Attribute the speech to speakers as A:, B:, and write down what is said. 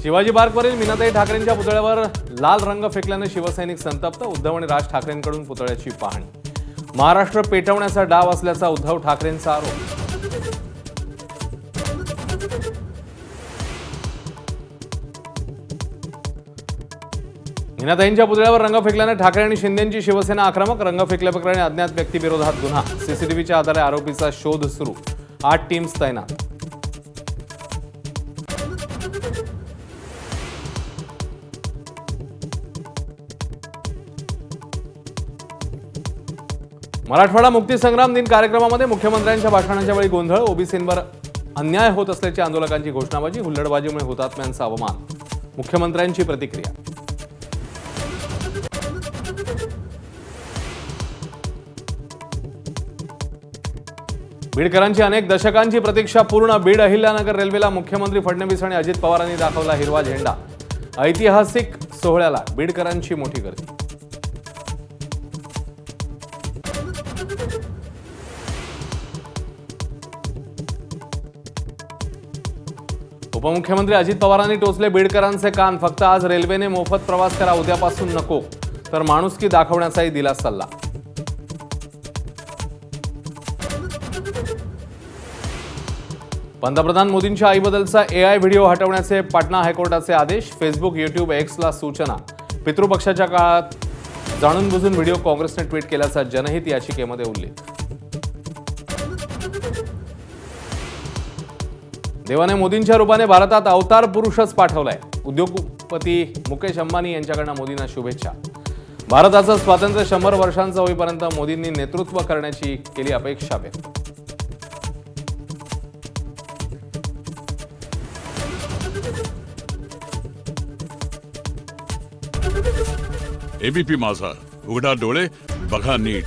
A: शिवाजी पार्कवरील मीनाताई ठाकरेंच्या पुतळ्यावर लाल रंग फेकल्याने शिवसैनिक संतप्त. उद्धव आणि राज ठाकरेंकडून पुतळ्याची पाहणी. महाराष्ट्र पेटवण्याचा डाव असल्याचा उद्धव ठाकरेंचा आरोप. मीनाताईंच्या पुतळ्यावर रंग फेकल्याने ठाकरे आणि शिंदेंची शिवसेना आक्रमक. रंग फेकल्याप्रकरणी अज्ञात व्यक्तीविरोधात गुन्हा. सीसीटीव्हीच्या आधारे आरोपीचा शोध सुरू. 8 टीम्स तैनात. मराठवाडा मुक्तीसंग्राम दिन कार्यक्रमामध्ये मुख्यमंत्र्यांच्या भाषणाच्या वेळी गोंधळ. ओबीसींवर अन्याय होत असल्याची आंदोलकांची घोषणाबाजी. हुल्लडबाजीमुळे हुतात्म्यांचा अवमान. मुख्यमंत्र्यांची प्रतिक्रिया. बीडकरांची अनेक दशकांची प्रतीक्षा पूर्ण. बीड अहिल्यानगर रेल्वेला मुख्यमंत्री फडणवीस आणि अजित पवारांनी दाखवला हिरवा झेंडा. ऐतिहासिक सोहळ्याला बीडकरांची मोठी गर्दी. उपमुख्यमंत्री अजित पवारांनी टोचले बीडकरांचे कान. फक्त आज रेल्वेने मोफत प्रवास करा, उद्यापासून नको. तर माणुसकी दाखवण्याचाही दिला सल्ला. पंतप्रधान मोदींच्या आईबद्दलचा AI व्हिडिओ हटवण्याचे पाटणा हायकोर्टाचे आदेश. फेसबुक, युट्यूब, एक्सला सूचना. पितृपक्षाच्या काळात जाणून बुजून व्हिडिओ काँग्रेसने ट्विट केल्याचा जनहित याचिकेमध्ये उल्लेख. देवाने मोदींच्या रूपाने भारतात अवतार पुरुषच पाठवलाय. उद्योगपती मुकेश अंबानी यांच्याकडनं मोदींना शुभेच्छा. भारताचं स्वातंत्र्य 100 वर्षांचं होईपर्यंत मोदींनी नेतृत्व करण्याची केली अपेक्षा व्यक्त.
B: एबीपी माझा, उघडा डोळे बघा नीट.